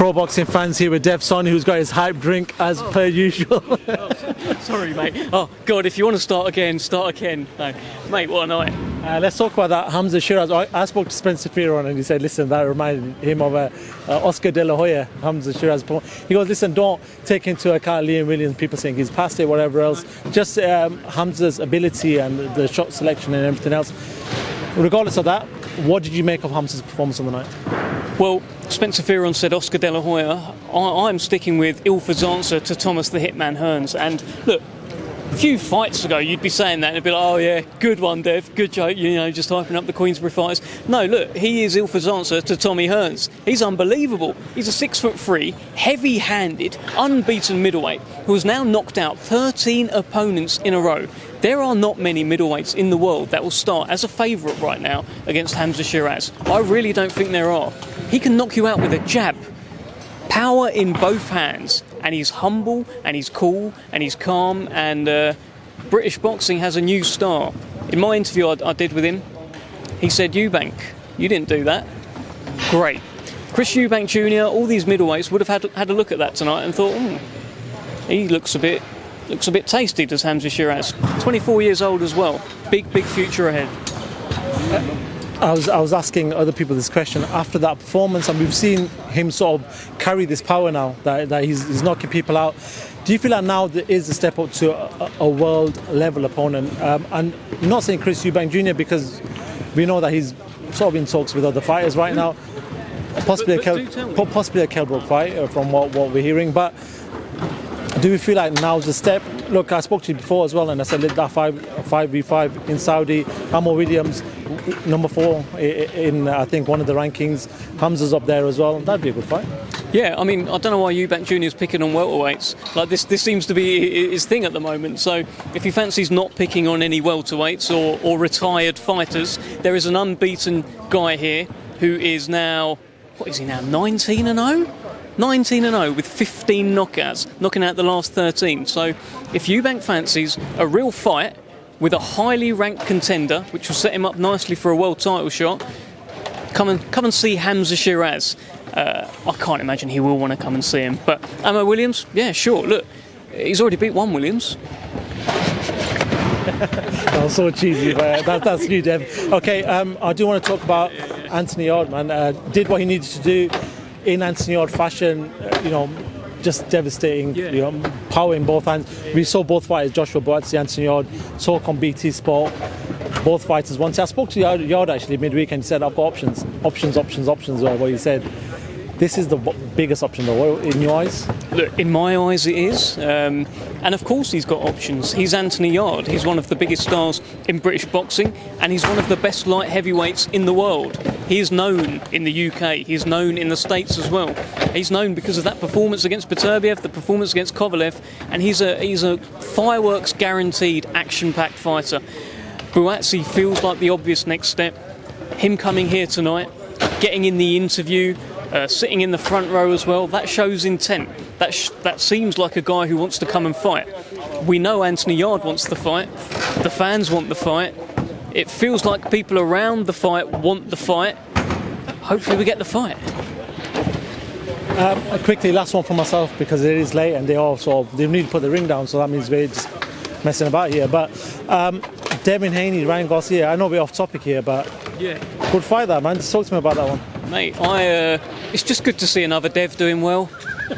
Pro Boxing fans here with Dev Sahni, who's got his hype drink as per usual. Sorry, mate. Oh, God, if you want to start again, start again. No. Mate, what a night. Let's talk about that Hamzah Sheeraz. I spoke to Spencer Fearon and he said, listen, that reminded him of Oscar De La Hoya, Hamzah Sheeraz. He goes, listen, don't take into account Liam Williams, people saying he's past it, whatever else. Just Hamzah's ability and the shot selection and everything else. Regardless of that, what did you make of Hamzah's performance on the night? Well, Spencer Fearon said Oscar De La Hoya. I'm sticking with Ilford's answer to Thomas the Hitman Hearns. And look, a few fights ago, you'd be saying that and it'd be like, oh yeah, good one, Dev, good joke, you know, just hyping up the Queensberry fighters. No, look, he is Ilford's answer to Tommy Hearns. He's unbelievable. He's a 6'3", heavy-handed, unbeaten middleweight who has now knocked out 13 opponents in a row. There are not many middleweights in the world that will start as a favourite right now against Hamzah Sheeraz. I really don't think there are. He can knock you out with a jab. Power in both hands, and he's humble, and he's cool, and he's calm, and British boxing has a new star. In my interview I did with him, he said, Eubank, you didn't do that. Great. Chris Eubank Jr, all these middleweights would have had a look at that tonight and thought, he looks a bit tasty, does Hamzah Sheeraz. 24 years old as well. Big future ahead. I was asking other people this question after that performance, and we've seen him sort of carry this power now that he's knocking people out. Do you feel like now there is a step up to a world level opponent? And I'm not saying Chris Eubank Jr, because we know that he's sort of in talks with other fighters right now. Possibly a Kell Brook fight from what we're hearing. But do we feel like now's the step? Look, I spoke to you before as well, and I said that 5v5 in Saudi, Hamzah Williams, number 4 in I think one of the rankings. Hamzah's up there as well. That'd be a good fight. Yeah, I mean, I don't know why Eubank Jr is picking on welterweights. Like this seems to be his thing at the moment. So if he fancies not picking on any welterweights or retired fighters, there is an unbeaten guy here who is now, what is he now, 19-0? 19-0 with 15 knockouts, knocking out the last 13. So if Eubank fancies a real fight with a highly ranked contender, which will set him up nicely for a world title shot, come and see Hamzah Sheeraz. I can't imagine he will want to come and see him. But Hamzah Williams, yeah, sure. Look, he's already beat one Williams. That was so cheesy, but that's new, Dev. Okay, I do want to talk about Anthony Yarde, man. Did what he needed to do in Anthony Yarde fashion, just devastating, power in both hands. We saw both fighters, Joshua Buatsi, Anthony Yarde, talk on BT Sport. Both fighters once. I spoke to Yarde actually midweek and he said, I've got options, what he said. This is the biggest option though, in your eyes? Look, in my eyes it is. And of course he's got options. He's Anthony Yarde. He's one of the biggest stars in British boxing, and he's one of the best light heavyweights in the world. He is known in the UK. He's known in the States as well. He's known because of that performance against Beterbiev, the performance against Kovalev, and he's a fireworks guaranteed action-packed fighter. Buatsi feels like the obvious next step. Him coming here tonight, getting in the interview, sitting in the front row as well, that shows intent. That seems like a guy who wants to come and fight. We know Anthony Yarde wants the fight. The fans want the fight. It feels like people around the fight want the fight. Hopefully we get the fight. Quickly, last one for myself, because it is late and they need to put the ring down, so that means we're just messing about here. But Devin, Haney, Ryan Garcia, I know we're off topic here, but yeah, good fight that, man. Just talk to me about that one. Mate, it's just good to see another Dev doing well.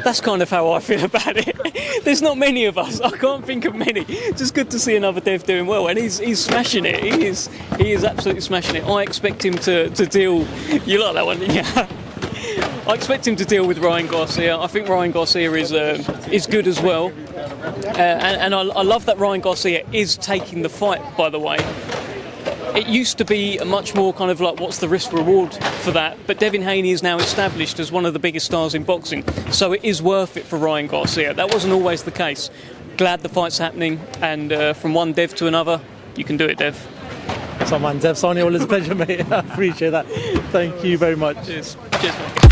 That's kind of how I feel about it. There's not many of us. I can't think of many. Just good to see another Dev doing well, and he's smashing it. He is absolutely smashing it. I expect him to deal. You like that one, didn't you? I expect him to deal with Ryan Garcia. I think Ryan Garcia is good as well, and I love that Ryan Garcia is taking the fight. By the way. It used to be much more kind of like, what's the risk reward for that? But Devin Haney is now established as one of the biggest stars in boxing, so it is worth it for Ryan Garcia. That wasn't always the case. Glad the fight's happening, and from one Dev to another, you can do it, Dev. So man, Dev Sahni, always a pleasure, mate. I appreciate that. Thank you very much. Cheers. Cheers, mate.